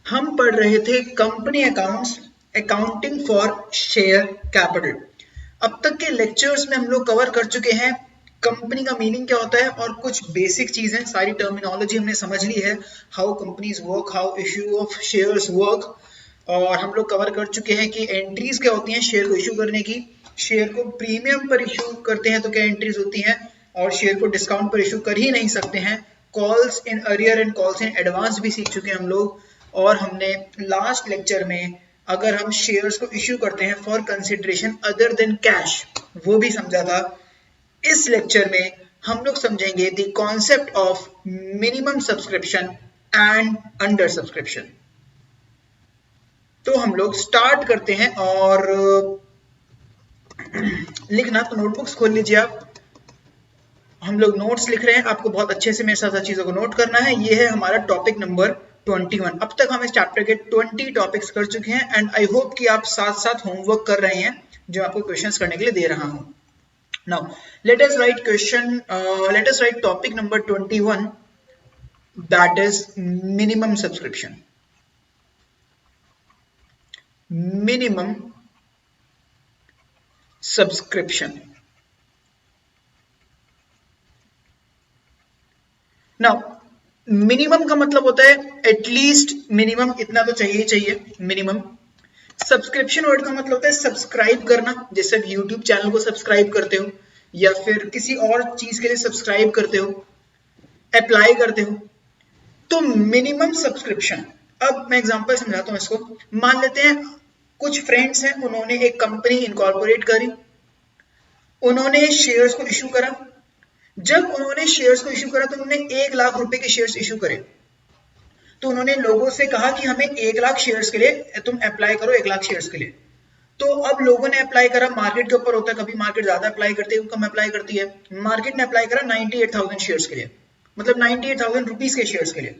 हम पढ़ रहे थे company accounts, accounting for share capital. अब तक के लेक्चर्स में हम लोग कवर कर चुके हैं कंपनी का मीनिंग क्या होता है और कुछ बेसिक चीजें, सारी टर्मिनोलॉजी हमने समझ ली है, how companies work, how issue of shares work. और हम लोग कवर कर चुके हैं कि एंट्रीज क्या होती हैं शेयर को इश्यू करने की, शेयर को प्रीमियम पर इश्यू करते हैं तो क्या एंट्रीज होती हैं, और शेयर को डिस्काउंट पर इश्यू कर ही नहीं सकते हैं। Calls in arrear and calls in advance भी सीख चुके हैं हम लोग। और हमने लास्ट लेक्चर में अगर हम शेयर्स को इश्यू करते हैं for consideration other than cash, वो भी समझा था। इस लेक्चर में हम लोग समझेंगे the concept of minimum subscription and under subscription. तो हम लोग स्टार्ट करते हैं और लिखना तो नोटबुक्स खोल लीजिए आप। हम लोग नोट्स लिख रहे हैं, आपको बहुत अच्छे से मेरे साथ चीजों को नोट करना है। ये है हमारा टॉपिक नंबर 21। अब तक हम इस चैप्टर के 20 टॉपिक्स कर चुके हैं एंड आई होप कि आप साथ साथ होमवर्क कर रहे हैं जो आपको क्वेश्चंस करने के लिए दे रहा हूं। Now let us right topic number 21, that is minimum subscription. Minimum subscription. Now minimum का मतलब होता है एटलीस्ट, मिनिमम इतना तो चाहिए ही चाहिए मिनिमम। सब्सक्रिप्शन वर्ड का मतलब होता है सब्सक्राइब करना, जैसे यूट्यूब चैनल को सब्सक्राइब करते हो या फिर किसी और चीज के लिए सब्सक्राइब करते हो, अप्लाई करते हो। तो मिनिमम सब्सक्रिप्शन, अब मैं एग्जांपल समझाता हूं इसको। मान लेते हैं कुछ फ्रेंड्स हैं, उन्होंने एक कंपनी इनकॉर्पोरेट करी, उन्होंने शेयर्स को इश्यू करा। जब उन्होंने शेयर्स को इश्यू करा तो उन्होंने 1 लाख रुपए के शेयर्स इश्यू करे। तो उन्होंने लोगों से कहा कि हमें 1 लाख शेयर्स के लिए तुम अप्लाई करो, 1 लाख शेयर्स के लिए। तो अब लोगों ने अप्लाई करा, मार्केट के ऊपर होता है, कभी मार्केट ज्यादा अप्लाई करती है, कम अप्लाई करती है। मार्केट ने अप्लाई करा 98,000 शेयर्स के लिए, मतलब 98,000 रुपीज के शेयर्स के लिए।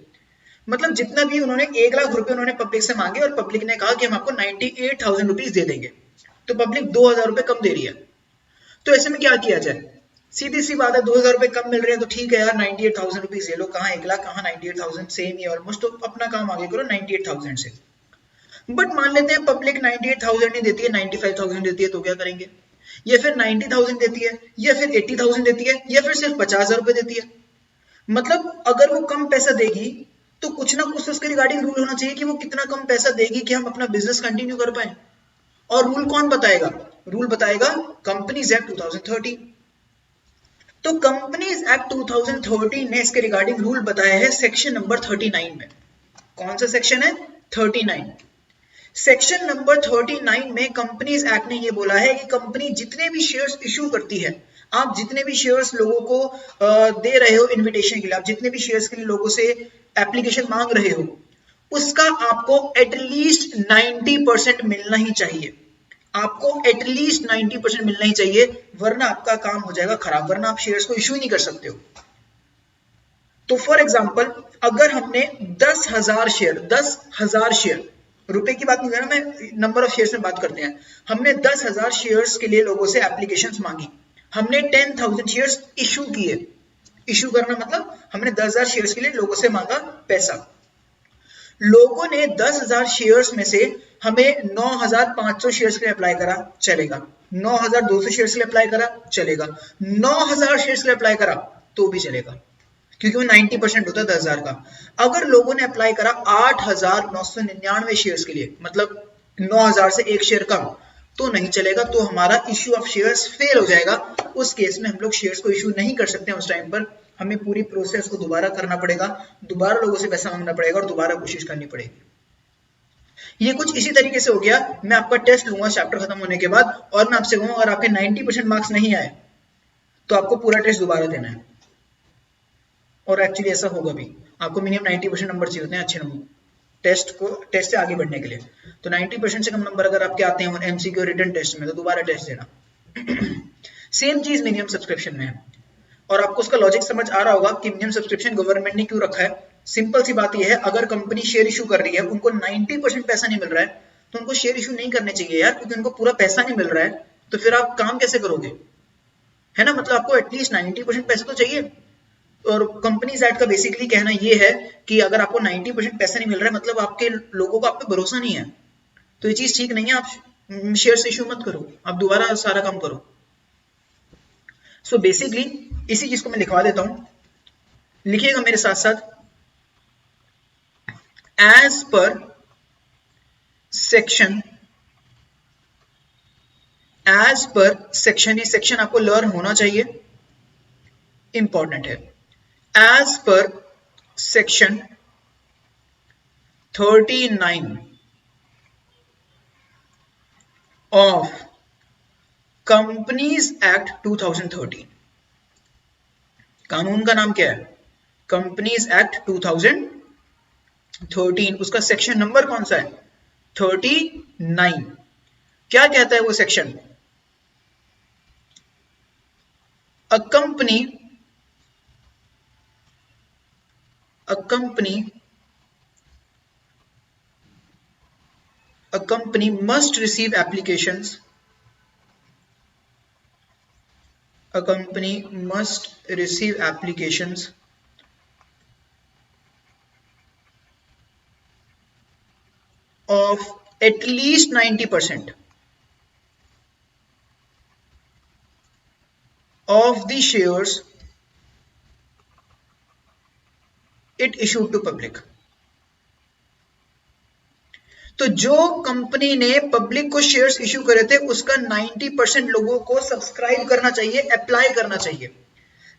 मतलब जितना भी उन्होंने 1 लाख रुपए उन्होंने पब्लिक से मांगे और पब्लिक ने कहा कि हम आपको 98,000 रुपीज दे देंगे। तो पब्लिक 2,000 रुपए कम दे रही है। तो ऐसे में क्या किया जाए? सीधी सी बात है, 2,000 रुपए कम मिल रहे हैं तो ठीक है यार, 98,000 रुपीज ले लो। कहाँ 1 लाख, कहाँ 98,000, सेम ही ऑलमोस्ट। तो अपना काम आगे करो 98,000 से। बट मान लेते हैं पब्लिक 98,000 नहीं देती है, 95,000 देती है, तो क्या करेंगे? या फिर 90,000 देती है, या फिर 80,000 देती है, या फिर सिर्फ 50,000 रुपए देती है। मतलब अगर वो कम पैसा देगी तो कुछ ना कुछ तो उसके रिगार्डिंग रूल होना चाहिए कि वो कितना कम पैसा देगी कि हम अपना बिजनेस कंटिन्यू कर पाए। और रूल कौन बताएगा? रूल बताएगा कंपनीज एक्ट 2013। तो कंपनीज एक्ट 2013 ने इसके रिगार्डिंग रूल बताया है सेक्शन नंबर 39 में। कौन सा सेक्शन है? 39। सेक्शन नंबर 39 में कंपनीज एक्ट ने ये बोला है कि कंपनी जितने भी शेयर्स इश्यू करती है, आप जितने भी शेयर्स लोगों को दे रहे हो इनविटेशन के लिए, आप जितने भी शेयर्स के लिए लोगों से एप्लीकेशन मांग रहे हो, उसका आपको एटलीस्ट 90% मिलना ही चाहिए। आपको एटलीस्ट 90% मिलना ही चाहिए, वरना आपका काम हो जाएगा खराब, वरना आप शेयर्स को इश्यू नहीं कर सकते हो। तो फॉर एग्जांपल, अगर हमने 10,000 शेयर, रुपए की बात नहीं कर रहा मैं, नंबर ऑफ शेयर्स में बात करते हैं। हमने 10,000 शेयर्स के लिए लोगों से एप्लीकेशंस मांगी, हमने 10,000 शेयर्स इश्यू किए। इश्यू करना मतलब हमने 10,000 शेयर्स के लिए लोगों से मांगा पैसा। लोगों ने 10,000 शेयर्स में से हमें 9,500 शेयर्स के लिए अप्लाई करा, चलेगा। 9,200 शेयर्स के लिए अप्लाई करा, चलेगा। 9,000 शेयर्स के लिए अप्लाई करा तो भी चलेगा, क्योंकि वो 90% होता है 10,000 का। अगर लोगों ने अप्लाई करा 8,999 शेयर्स के लिए, मतलब 9,000 से एक शेयर कम, तो नहीं चलेगा, तो हमारा इश्यू ऑफ शेयर्स फेल हो जाएगा। उस केस में हम लोग शेयर्स को इश्यू नहीं कर सकते हैं। उस टाइम पर हमें पूरी प्रोसेस को दोबारा करना पड़ेगा, दोबारा लोगों से पैसा मांगना पड़ेगा और दोबारा कोशिश करनी पड़ेगी। ये कुछ इसी तरीके से हो गया। मैं आपका टेस्ट लूंगा चैप्टर खत्म होने के बाद, और मैं आपसे कहूंगा अगर आपके 90% मार्क्स नहीं आए तो आपको पूरा टेस्ट दोबारा देना है। और एक्चुअली ऐसा होगा भी, आपको मिनिमम 90% नंबर चाहिए होते हैं अच्छे नंबर टेस्ट से आगे बढ़ने के लिए। तो 90% से कम नंबर अगर आपके आते हैं एमसीक्यू रिटन टेस्ट में, तो दोबारा टेस्ट देना। सेम चीज मिनिमम सब्सक्रिप्शन में है, और आपको उसका लॉजिक समझ आ रहा होगा कि मिनिमम सब्सक्रिप्शन गवर्नमेंट ने क्यों रखा है। सिंपल सी बात यह है, अगर कंपनी शेयर इशू कर रही है, उनको 90% पैसा नहीं मिल रहा है, तो उनको शेयर इशू नहीं करने चाहिए यार, क्योंकि उनको पूरा पैसा नहीं मिल रहा है। तो फिर आप काम कैसे करोगे? है ना, मतलब आपको एटलीस्ट 90% पैसा तो चाहिए। और कंपनीज एक्ट का बेसिकली कहना ये है कि अगर आपको 90% पैसा नहीं मिल रहा है मतलब आपके लोगों को आप पे भरोसा नहीं है, तो ये चीज ठीक नहीं है। आप शेयर्स इश्यू मत करो, आप दोबारा सारा काम करो। सो बेसिकली इसी चीज को मैं लिखवा देता हूं, लिखिएगा मेरे साथ साथ, as per section, as per section, ये सेक्शन आपको लर्न होना चाहिए, इंपॉर्टेंट है। As per section 39 of companies act 2013, कानून का नाम क्या है? कंपनीज एक्ट 2013, उसका सेक्शन नंबर कौन सा है? 39। क्या कहता है वो section? A company must receive applications. A company must receive applications of at least 90% of the shares it issued to public. तो जो कंपनी ने पब्लिक को शेयर्स इश्यू करे थे उसका 90% लोगों को सब्सक्राइब करना चाहिए, अप्लाई करना चाहिए।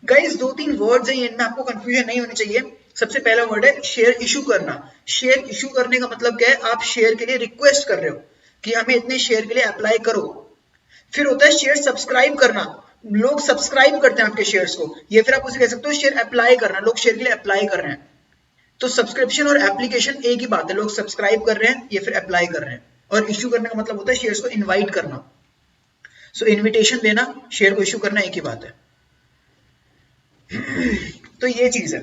गाइस 2-3 वर्ड्स हैं, इनमें आपको कंफ्यूजन नहीं होनी चाहिए। सबसे पहला वर्ड है शेयर इशू करना। शेयर इशू करने का मतलब क्या है? आप शेयर के लिए रिक्वेस्ट कर रहे हो कि हमें इतने शेयर के लिए अप्लाई करो। फिर होता है शेयर सब्सक्राइब करना, लोग सब्सक्राइब करते हैं आपके शेयर्स को, या फिर आप उसे कह सकते हो शेयर अप्लाई करना, लोग शेयर के लिए अप्लाई कर रहे हैं। तो सब्सक्रिप्शन और एप्लीकेशन एक ही बात है, लोग सब्सक्राइब कर रहे हैं या फिर अप्लाई कर रहे हैं। और इश्यू करने का मतलब होता है शेयर्स को इनवाइट करना। सो इनविटेशन देना, शेयर को इश्यू करना एक ही बात है। तो ये चीज है,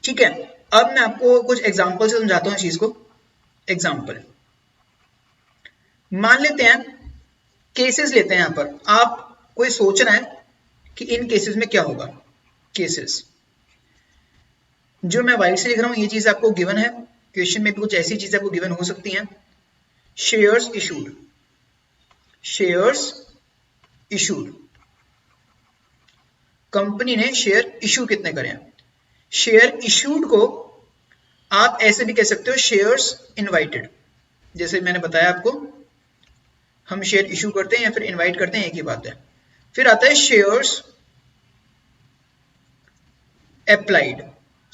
ठीक है। अब मैं आपको कुछ एग्जांपल से समझाता हूँ चीज को। एग्जांपल मान लेते हैं, केसेस लेते हैं। यहां पर आप कोई सोच रहा है कि इन केसेस में क्या होगा। केसेस जो मैं वाइट से लिख रहा हूं ये चीज आपको गिवन है, क्वेश्चन में भी कुछ ऐसी चीजें आपको गिवन हो सकती हैं। Shares issued, shares issued, company ने शेयर इशू कितने करे हैं। शेयर इशूड को आप ऐसे भी कह सकते हो शेयर्स इनवाइटेड, जैसे मैंने बताया आपको, हम शेयर इशू करते हैं या फिर इनवाइट करते हैं, एक ही बात है। फिर आता है शेयर्स अप्लाइड,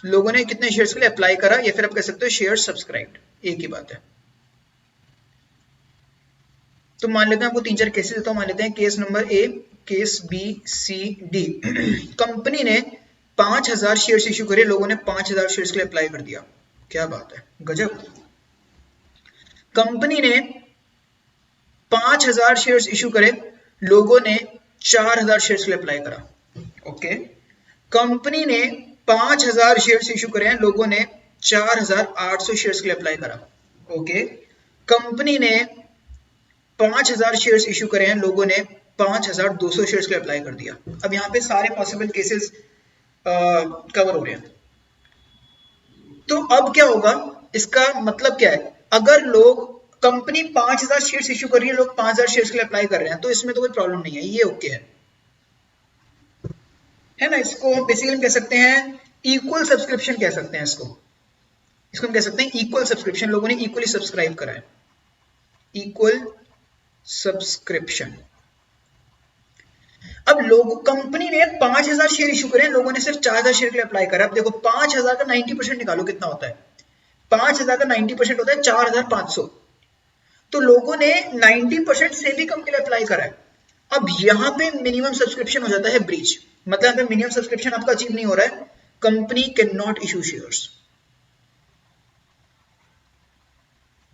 लोगों ने कितने शेयर्स के लिए अप्लाई करा, या फिर आप कह सकते हो शेयर्स सब्सक्राइब्ड, एक ही बात है। तो मान लेते हैं आपको 3-4 केसेस देता हूं। मान लेते हैं case number A, case B, C, D. Company ने 5000 शेयर्स इशू करे, लोगों ने 5000 शेयर्स के लिए अप्लाई कर दिया। क्या बात है, गजब। कंपनी ने 5000 शेयर्स इशू करे, लोगों ने 4000 शेयर्स के लिए अप्लाई करा। ओके। कंपनी ने 5000 शेयर्स इशू करे हैं, लोगों ने 4800 शेयर्स के लिए अप्लाई करा। ओके। कंपनी ने 5000 शेयर्स इशू करे हैं, लोगों ने 5200 शेयर्स के लिए अप्लाई कर दिया। अब यहाँ पे सारे पॉसिबल केसेस कवर हो रहे हैं। तो अब क्या होगा, इसका मतलब क्या है? अगर लोग, कंपनी 5000 शेयर्स इशू कर रही है, लोग 5000 शेयर्स के लिए अप्लाई कर रहे हैं, तो इसमें तो कोई प्रॉब्लम नहीं है, ये ओके है ना। इसको बेसिकली हम कह सकते हैं इक्वल सब्सक्रिप्शन कह सकते हैं इसको हम कह सकते हैं इक्वल सब्सक्रिप्शन, लोगों ने इक्वली सब्सक्राइब करा है, इक्वल सब्सक्रिप्शन। अब लोग, कंपनी ने 5000 शेयर इशू करे, लोगों ने सिर्फ 4000 शेयर के लिए अप्लाई करा। अब देखो 5000 का 90% निकालो, कितना होता है? 5000 का 90% होता है 4500। तो लोगों ने 90% से भी कम के लिए अप्लाई करा है। अब यहां पे मिनिमम सब्सक्रिप्शन हो जाता है ब्रीच, मतलब मिनिमम सब्सक्रिप्शन आपका अचीव नहीं हो रहा है, company can not issue shares,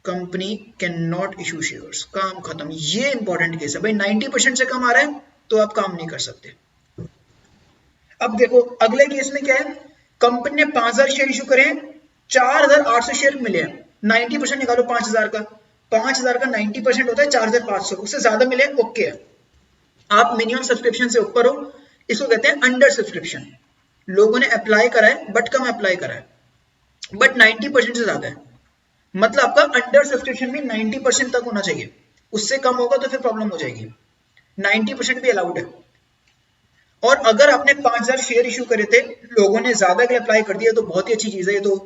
company can not issue shares, काम खत्म। ये इंपॉर्टेंट केस है भाई, 90% से कम आ रहा है तो आप काम नहीं कर सकते। अब देखो अगले केस में क्या है, कंपनी ने 5000 शेयर इशू करे, 4800 शेयर मिले हैं, 90% निकालो 5000 का, 5000 का 90% होता है 4500, उससे ज्यादा मिले ओके है, आप मिनिमम सब्सक्रिप्शन से ऊपर हो, इसको कहते हैं अंडर सब्सक्रिप्शन। लोगों ने अप्लाई करा है बट कम अप्लाई करा है, बट 90% से ज्यादा है, मतलब आपका अंडर सब्सक्रिप्शन भी 90% तक होना चाहिए, उससे कम होगा तो फिर प्रॉब्लम हो जाएगी। 90% भी अलाउड है। और अगर आपने 5000 शेयर इशू करे थे, लोगों ने ज्यादा के अप्लाई कर दिया तो बहुत ही अच्छी चीज है, ये तो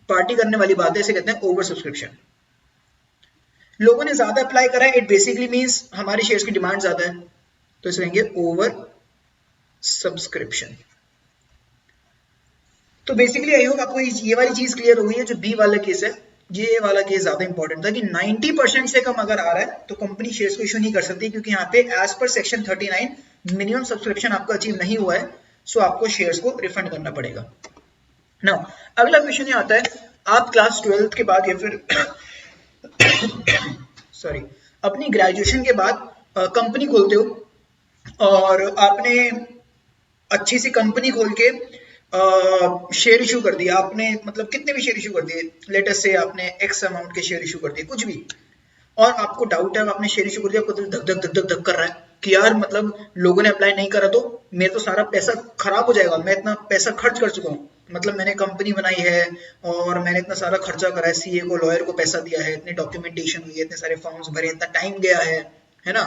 पार्टी करने वाली बात है, इसे कहते हैं ओवर सब्सक्रिप्शन। लोगों ने ज्यादा अप्लाई करा है, इट बेसिकली मींस हमारे शेयर्स की डिमांड ज्यादा है, तो इसे कहेंगे ओवर सब्सक्रिप्शन। तो बेसिकली आई होप आपको ये वाली चीज क्लियर हो गई है। जो बी वाला केस है, ये वाला केस ज्यादा इंपॉर्टेंट था कि 90% से कम अगर आ रहा है तो कंपनी शेयर्स को इशू नहीं कर सकती, क्योंकि यहाँ पे as per section 39 minimum subscription आपका अचीव नहीं हुआ है, सो आपको शेयर्स को रिफंड करना पड़ेगा। नाउ अगला क्वेश्चन ये आता है, आप क्लास 12 के बाद या फिर सॉरी अपनी ग्रेजुएशन के बाद कंपनी खोलते हो और आपने अच्छी सी कंपनी खोल के शेयर इशू कर दिया आपने, मतलब कितने भी शेयर इशू कर दिए, लेटेस्ट से आपने एक्स अमाउंट के शेयर इशू कर दिए कुछ भी, और आपको डाउट है आपने शेयर इशू कर दिया, आपको दिल धक धक धक धक धक कर रहा है कि यार मतलब लोगों ने अप्लाई नहीं करा तो मेरा तो सारा पैसा खराब हो जाएगा, मैं इतना पैसा खर्च कर चुका हूँ, मतलब मैंने कंपनी बनाई है और मैंने इतना सारा खर्चा करा है, सीए को लॉयर को पैसा दिया है, इतनी डॉक्यूमेंटेशन हुई है, इतने सारे फॉर्म्स भरे, इतना टाइम गया है ना,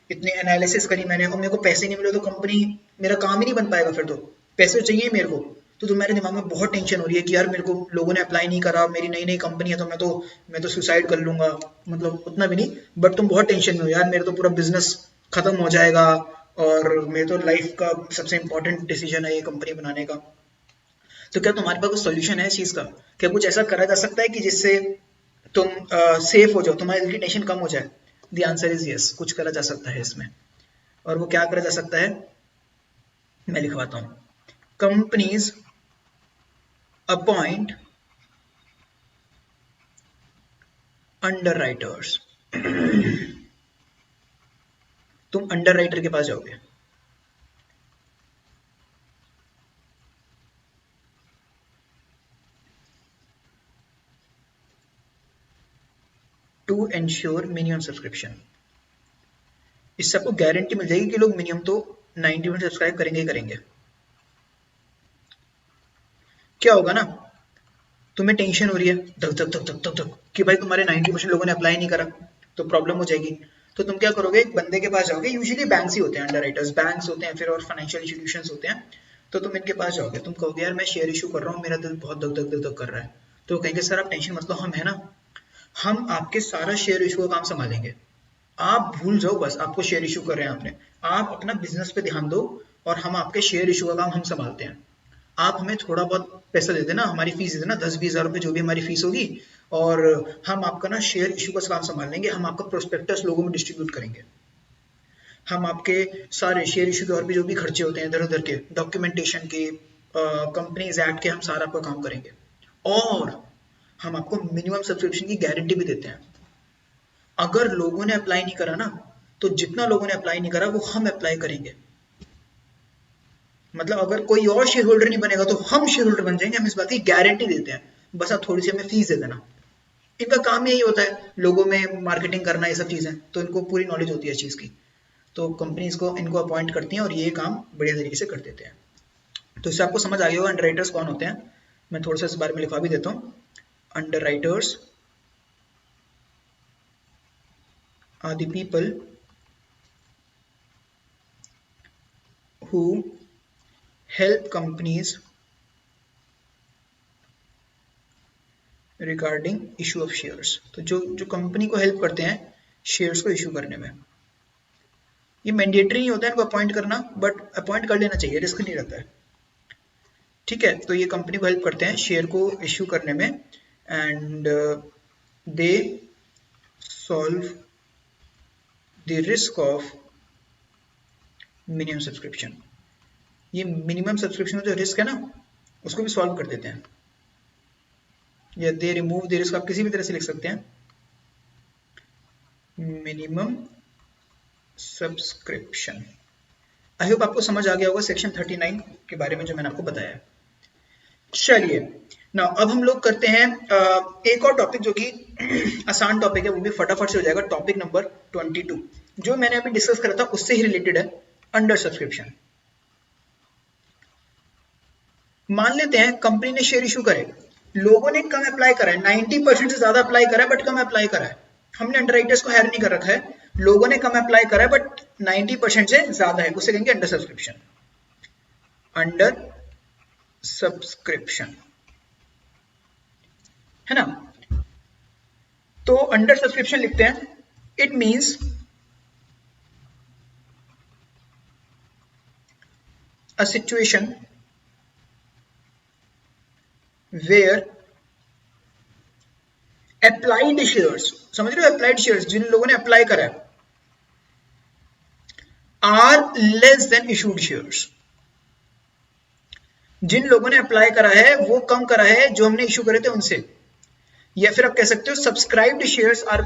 इतने एनालिसिस करी मैंने और मेरे को पैसे नहीं मिले तो कंपनी मेरा काम ही नहीं बन पाएगा, फिर तो पैसे चाहिए मेरे को। तो तुम्हारे दिमाग में बहुत टेंशन हो रही है कि यार मेरे को लोगों ने अप्लाई नहीं करा, मेरी नई नई कंपनी है, तो मैं तो सुसाइड कर लूंगा, मतलब उतना भी नहीं, बट तुम बहुत टेंशन में हो यार मेरा तो पूरा बिजनेस खत्म हो जाएगा और मेरे तो लाइफ का सबसे इंपॉर्टेंट डिसीजन है ये कंपनी बनाने का। तो क्या तुम्हारे पास कोई सोल्यूशन है इस चीज का? क्या कुछ ऐसा करा जा सकता है कि जिससे तुम सेफ हो जाओ, तुम्हारी दिल की टेंशन कम हो जाए? द आंसर इज यस, कुछ करा जा सकता है इसमें। और वो क्या करा जा सकता है मैं लिखवाता हूं। Companies appoint underwriters. तुम अंडरराइटर के पास जाओगे, टू एंश्योर मिनिमम सब्सक्रिप्शन। इससे आपको गारंटी मिल जाएगी कि लोग मिनिमम तो 90% सब्सक्राइब करेंगे ही करेंगे। क्या होगा ना, तुम्हें टेंशन हो रही है धक धक धक धक धक धक कि भाई तुम्हारे 90% लोगों ने अप्लाई नहीं करा, तो प्रॉब्लम हो जाएगी। तो तुम क्या करोगे, एक बंदे के पास जाओगे, यूजुअली बैंक्स ही होते हैं अंडरराइटर्स, बैंक्स होते हैं फिर और फाइनेंशियल इंस्टीट्यूशंस होते हैं, तो तुम इनके पास जाओगे, तुम कहोगे यार मैं शेयर इशू कर रहा हूँ, मेरा दिल बहुत धक धक धक धक कर रहा है, तो कहेंगे सर आप टेंशन मत लो, हम है ना, हम आपके सारा शेयर इशू का काम संभालेंगे, आप भूल जाओ बस आपको शेयर इशू कर रहे हैं आपने, आप अपना बिजनेस पे ध्यान दो और हम आपके शेयर इशू का काम हम संभालते हैं, आप हमें थोड़ा बहुत पैसा दे देना, हमारी फीस दे देना 10-20 हज़ार रुपये जो भी हमारी फीस होगी, और हम आपका ना शेयर इशू का काम संभाल लेंगे, हम आपका प्रोस्पेक्टस लोगों में डिस्ट्रीब्यूट करेंगे, हम आपके सारे शेयर इशू के और भी जो भी खर्चे होते हैं इधर उधर के, डॉक्यूमेंटेशन के, कंपनीज एक्ट के, हम सारा आपका काम करेंगे, और हम आपको मिनिमम सब्सक्रिप्शन की गारंटी भी देते हैं। अगर लोगों ने अप्लाई नहीं करा ना, तो जितना लोगों ने अप्लाई नहीं करा वो हम अप्लाई करेंगे, मतलब अगर कोई और शेयर होल्डर नहीं बनेगा तो हम शेयर होल्डर बन जाएंगे, हम इस बात की गारंटी देते हैं, बस आप थोड़ी सी हमें फीस दे देना। इनका काम यही होता है, लोगों में मार्केटिंग करना, ये सब चीजें, तो इनको पूरी नॉलेज होती है इस चीज की, तो कंपनीज को इनको अपॉइंट करती हैं और ये काम बढ़िया तरीके से कर देते हैं। तो इससे आपको समझ आ गया होगा अंडरराइटर्स कौन होते हैं, मैं थोड़ा सा इस बारे में लिखवा भी देता हूँ। Underwriters are the people who help companies regarding issue of shares। तो जो कंपनी को हेल्प करते हैं शेयर्स को इशू करने में। ये मैंडेटरी नहीं होता है इनको अपॉइंट करना, बट अपॉइंट कर लेना चाहिए, रिस्क नहीं रहता है, ठीक है। तो ये कंपनी को हेल्प करते हैं शेयर को इशू करने में, and they solve the risk of minimum subscription। ये मिनिमम सब्सक्रिप्शन का जो रिस्क है ना उसको भी सॉल्व कर देते हैं, या दे रिमूव द रिस्क, आप किसी भी तरह से लिख सकते हैं। Minimum subscription. आई होप आपको समझ आ गया होगा सेक्शन 39 के बारे में जो मैंने आपको बताया। चलिए ना अब हम लोग करते हैं एक और टॉपिक जो कि आसान टॉपिक है, वो भी फटाफट से हो जाएगा, टॉपिक नंबर 22 जो मैंने अभी डिस्कस करा था उससे ही रिलेटेड है, अंडर सब्सक्रिप्शन। मान लेते हैं कंपनी ने शेयर इशू करे, लोगों ने कम अप्लाई करा है, 90% से ज्यादा अप्लाई करा है बट कम अप्लाई करा है, हमने अंडरराइटर्स को हायर नहीं कर रखा है, लोगों ने कम अप्लाई करा है बट 90% से ज्यादा है, उसे कहेंगे अंडर सब्सक्रिप्शन। अंडर सब्सक्रिप्शन है ना। तो अंडर सब्सक्रिप्शन लिखते हैं, it means a situation where applied shares, समझ रहे हो, applied shares जिन लोगों ने अप्लाई करा है, are less than issued shares, जिन लोगों ने अप्लाई करा है वो कम करा है जो हमने इशू करे थे उनसे, या फिर आप कह सकते हो subscribed shares are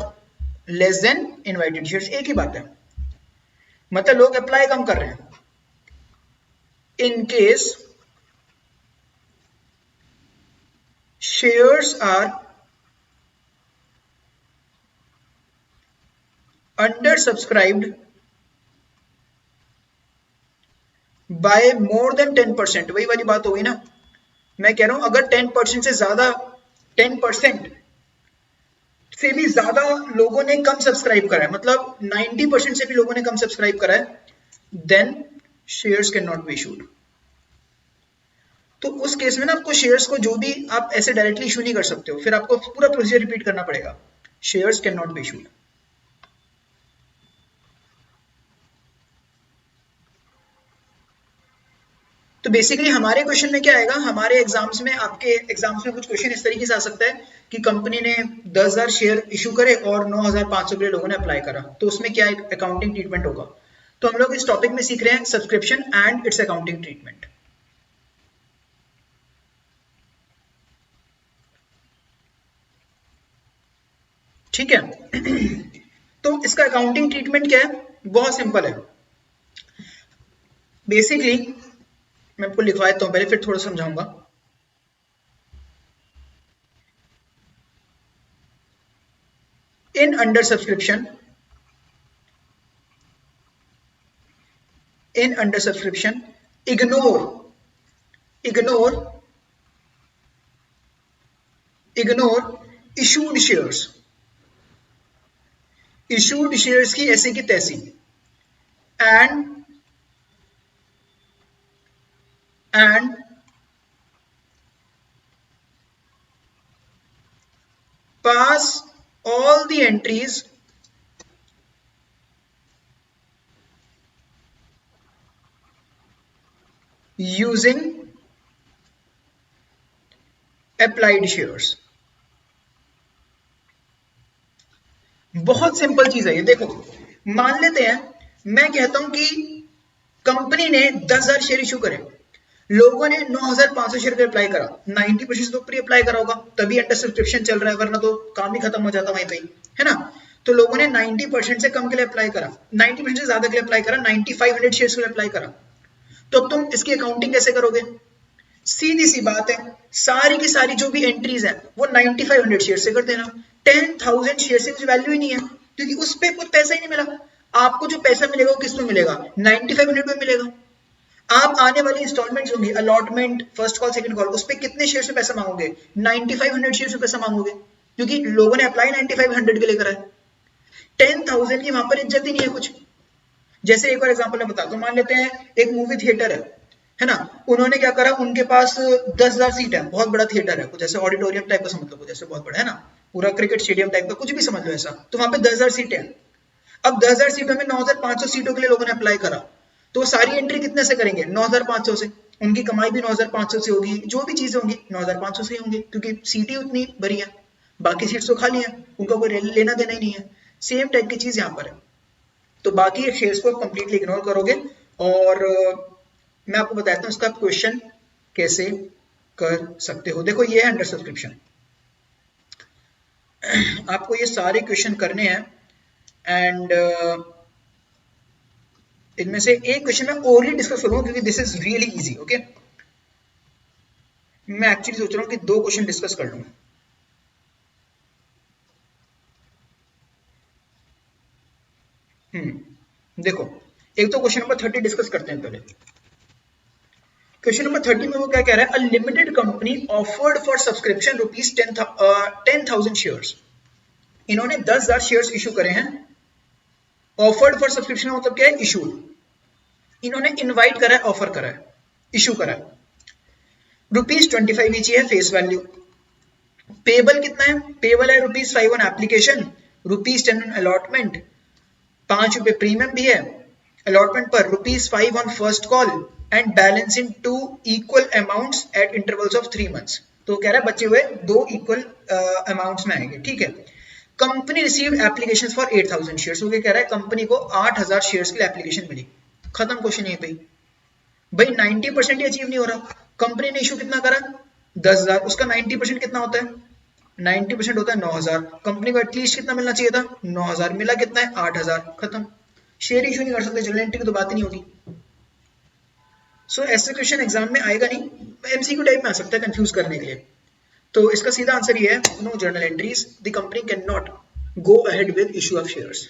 less than invited shares, एक ही बात है, मतलब लोग अप्लाई कम कर रहे हैं। In case shares are undersubscribed by more than 10%, वही वाली बात हो गई ना, मैं कह रहा हूं अगर 10% से ज्यादा, 10% से भी ज्यादा लोगों ने कम सब्सक्राइब करा है, मतलब 90% से भी लोगों ने कम सब्सक्राइब करा है, then shares can not be issued. तो उस केस में ना आपको शेयर्स को जो भी आप ऐसे डायरेक्टली इशू नहीं कर सकते हो, फिर आपको पूरा प्रोसीजर रिपीट करना पड़ेगा, shares can not be issued. तो बेसिकली हमारे क्वेश्चन में क्या आएगा, हमारे एग्जाम्स में, आपके एग्जाम्स में कुछ क्वेश्चन इस तरीके से आ सकता है कि कंपनी ने 10,000 शेयर इशू करे और 9,500 के लिए लोगों ने अप्लाई करा, तो उसमें क्या अकाउंटिंग ट्रीटमेंट होगा। तो हम लोग इस टॉपिक में सीख रहे हैं subscription and it's accounting treatment. ठीक है। तो इसका अकाउंटिंग ट्रीटमेंट क्या है, बहुत सिंपल है। बेसिकली मैं आपको लिखवा देता हूं पहले, फिर थोड़ा समझाऊंगा। In under subscription, in under subscription ignore issued shares, issued shares की ऐसे की तैसी, and pass all the entries using applied shares। बहुत सिंपल चीज है ये। देखो मान लेते हैं, मैं कहता हूं कि कंपनी ने 10,000 शेयर इशू करे, लोगों ने 9,500 शेयर पे अप्लाई करा, 90% तो प्री अप्लाई करा होगा, तभी अंडर सब्सक्रिप्शन चल रहा है, वरना तो काम ही खत्म हो जाता वहीं पे, है ना। तो लोगों ने 90% से कम के लिए अप्लाई करा, 90% से ज्यादा के लिए अप्लाई करा, 9500 शेयर्स के लिए अप्लाई करा। तो अब तुम इसकी अकाउंटिंग कैसे करोगे, सीधी सी बात है, सारी की सारी जो भी एंट्रीज है वो 9500 शेयर से कर देना। 10,000 शेयर से कुछ वैल्यू ही नहीं है, क्योंकि उस पर कुछ पैसा ही नहीं मिला। आपको जो पैसा मिलेगा वो किस में मिलेगा, 9500 में मिलेगा। आप आने वाली इंस्टॉलमेंट्स होंगी, allotment, first call, second call, उस पर कितने शेयर से पैसा मांगोगे, 9500 शेयर से पैसा मांगोगे, क्योंकि लोगों ने अप्लाई 9500 के लिए करा है। 10,000 की वहां पर इज्जत ही नहीं है कुछ। जैसे एक और एग्जांपल मैं बताता हूँ, मान लेते हैं एक मूवी थिएटर है ना, उन्होंने क्या करा, उनके पास 10,000 सीट है, बहुत बड़ा थिएटर है, कुछ ऐसे ऑडिटोरियम टाइप का समझ लो, कुछ ऐसे बहुत बड़ा है ना, पूरा क्रिकेट स्टेडियम टाइप का, कुछ भी समझ लो ऐसा। तो वहां पे 10,000 सीटें हैं। अब 10,000 सीटों में 9,500 सीटों के लिए लोगों ने अप्लाई करा, तो सारी एंट्री कितने से करेंगे, 9,500 से। उनकी कमाई भी 9,500 से होगी, जो भी चीजें होंगी 9,500 से ही होंगी, क्योंकि सीटें उतनी भरी है, बाकी सीट्स तो खाली है, उनका कोई लेना देना ही नहीं है। सेम टाइप की चीज यहाँ पर है। तो बाकी शेयर्स को कंप्लीटली इग्नोर करोगे, और मैं आपको बताता हूँ इसका क्वेश्चन कैसे कर सकते हो। देखो ये है अंडर सब्सक्रिप्शन, आपको ये सारे क्वेश्चन करने हैं, एंड इनमें से एक क्वेश्चन मैं ओरली डिस्कस करूंगा, क्योंकि this is really easy. Okay, मैं एक्चुअली सोच रहा हूँ कि 2 क्वेश्चन डिस्कस कर लूँ। देखो एक तो क्वेश्चन नंबर 30 डिस्कस करते हैं पहले। क्वेश्चन नंबर 30 में वो क्या कह रहा है, a limited company offered for subscription rupees 10,000 shares. इन्होंने 10,000 शेयर्स इशू करे हैं। ऑफर्ड फॉर सब्सक्रिप्शन मतलब क्या है, इशूड। इन्होंने इनवाइट करा है, ऑफर करा है, इशू करा है। ₹25 ईच है फेस वैल्यू। पेबल कितना है, पेबल है ₹5 on application, ₹10 on allotment, ₹5 premium भी है अलॉटमेंट पर, ₹5 on first call and balance in 2 equal amounts eight intervals of 3 months। तो कह रहा है बचे हुए 2 इक्वल अमाउंट्स में आएंगे, ठीक है। Company receive application for 8,000 shares. वो कह रहा है कंपनी को 8,000 शेयर्स के लिए एप्लीकेशन मिली। खत्म क्वेश्चन यहीं पे भाई। 90% ही अचीव नहीं हो रहा। कंपनी ने इशू कितना करा, 10,000, उसका 90% कितना होता है, 90% होता है 9,000। कंपनी को एटलीस्ट कितना मिलना चाहिए था, 9,000, मिला कितना है, 8,000। खत्म। शेयर इशू नहीं कर सकते, जर्नल एंट्री की तो बात ही नहीं होगी। सो ऐसे क्वेश्चन एग्जाम में आएगा नहीं, एमसीक्यू टाइप में आ सकता है कंफ्यूज करने के लिए। तो इसका सीधा आंसर ये है, no journal entries, the company can not go ahead with issue of shares.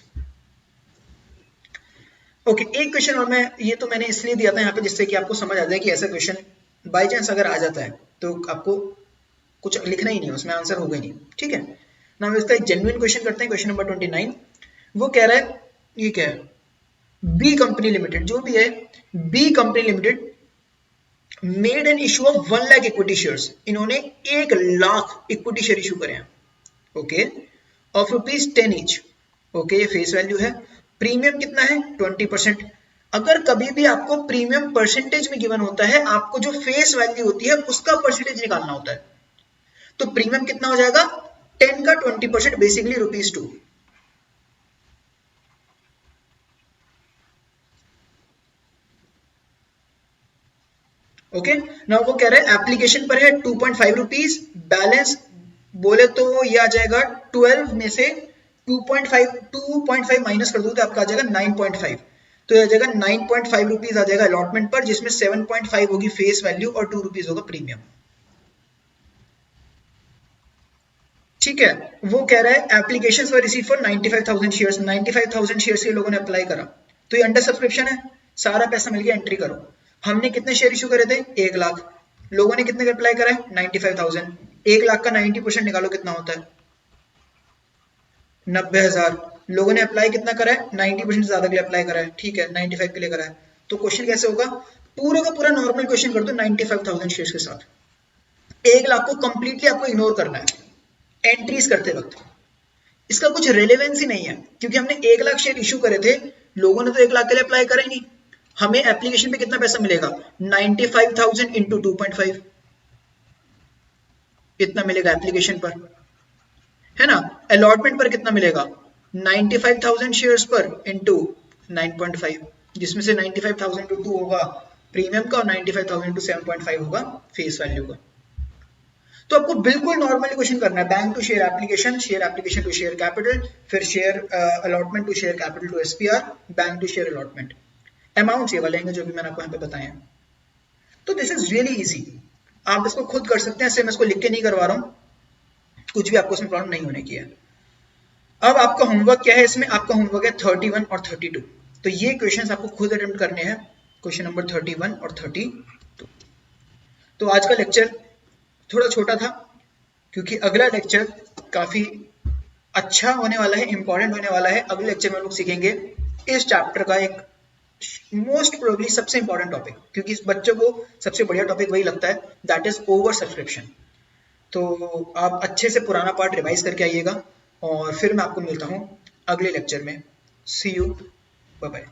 Okay, एक क्वेश्चन और मैं, ये तो मैंने इसलिए दिया था यहाँ पे जिससे कि आपको समझ आ जाए कि ऐसा क्वेश्चन बाई चांस अगर आ जाता है तो आपको कुछ लिखना ही नहीं, उसमें आंसर होगा ही नहीं, ठीक है ना। इसका एक जेन्युइन क्वेश्चन करते हैं, क्वेश्चन नंबर 29। वो कह रहा है, ये क्या है, बी कंपनी लिमिटेड, जो भी है, B company limited made an issue of 1 lakh equity shares. इन्होंने 1 लाख इक्विटी शेयर इशू करे हैं, ओके, ऑफ ₹10 ईच, ओके, ये फेस वैल्यू है। प्रीमियम कितना है, 20%। अगर कभी भी आपको प्रीमियम परसेंटेज में गिवन होता है, आपको जो फेस वैल्यू होती है उसका परसेंटेज निकालना होता है। तो प्रीमियम कितना हो जाएगा, 10 का 20%, बेसिकली ₹2। ओके, नाउ वो कह रहे हैं एप्लीकेशन पर है ₹2.5, बैलेंस बोले तो ये आ जाएगा 12 में से 2.5 माइनस कर दो तो आपका आ जाएगा 9.5। तो ये आ जाएगा 9.5 रुपीज आ जाएगा अलॉटमेंट पर, जिसमें 7.5 होगी फेस वैल्यू और ₹2 होगा प्रीमियम, ठीक है। वो कह रहा है applications were received for 95,000 shares. 95,000 shares के लोगों ने अप्लाई करा, तो ये अंडर सब्सक्रिप्शन है, सारा पैसा मिल गया, एंट्री करो। हमने कितने शेयर इशू करे थे, 1 लाख। लोगों ने कितने का अप्लाई करा है, 95,000। 1 लाख का 90% निकालो कितना होता है, 90,000। लोगों ने अप्लाई कितना करा है, 90% से ज्यादा के लिए अप्लाई करा है, ठीक है, 95 के लिए करा है। तो क्वेश्चन कैसे होगा, पूरा का पूरा नॉर्मल क्वेश्चन कर दो 95,000 शेयर्स के साथ। 1 लाख को कंप्लीटली आपको इग्नोर करना है एंट्रीज करते वक्त। इसका कुछ रेलेवेंस ही नहीं है, क्योंकि हमने 1 लाख शेयर इशू करे थे, लोगों ने तो 1 लाख के लिए अप्लाई करा ही नहीं। हमें एप्लीकेशन पे कितना पैसा मिलेगा, 95,000 इंटू 2.5, इतना मिलेगा एप्लीकेशन पर, है ना। अलॉटमेंट पर कितना मिलेगा, 95,000 शेयर्स पर इंटू 9.5, जिसमें से 95,000 इंटू 2 होगा प्रीमियम का और 95,000 इंटू 7.5 होगा फेस वैल्यू का। तो आपको बिल्कुल नॉर्मली क्वेश्चन करना है, bank to share application to share capital, फिर share allotment to share capital to SPR, bank to share allotment. Amounts ये वाले हैं जो भी मैंने आपको यहाँ पे बताए हैं। तो दिस इज रियली इजी, आप इसको खुद कर सकते हैं, ऐसे मैं इसको लिख के नहीं करवा रहा हूँ, कुछ भी आपको इसमें प्रॉब्लम नहीं होने की है। अब आपका होमवर्क क्या है, इसमें आपका होमवर्क है 31 और 32। तो ये क्वेश्चंस आपको खुद अटेम्प्ट करने हैं, क्वेश्चन नंबर 31 और 32। तो आज का लेक्चर थोड़ा छोटा था, क्योंकि अगला लेक्चर काफी अच्छा होने वाला है, इंपॉर्टेंट होने वाला है। अगले लेक्चर में हम लोग सीखेंगे इस चैप्टर का एक मोस्ट प्रोबेबली सबसे इंपॉर्टेंट टॉपिक, क्योंकि इस बच्चों को सबसे बढ़िया टॉपिक वही लगता है, दैट इज ओवर सब्सक्रिप्शन। तो आप अच्छे से पुराना पार्ट रिवाइज करके आइएगा, और फिर मैं आपको मिलता हूँ अगले लेक्चर में। सी यू, बाय बाय।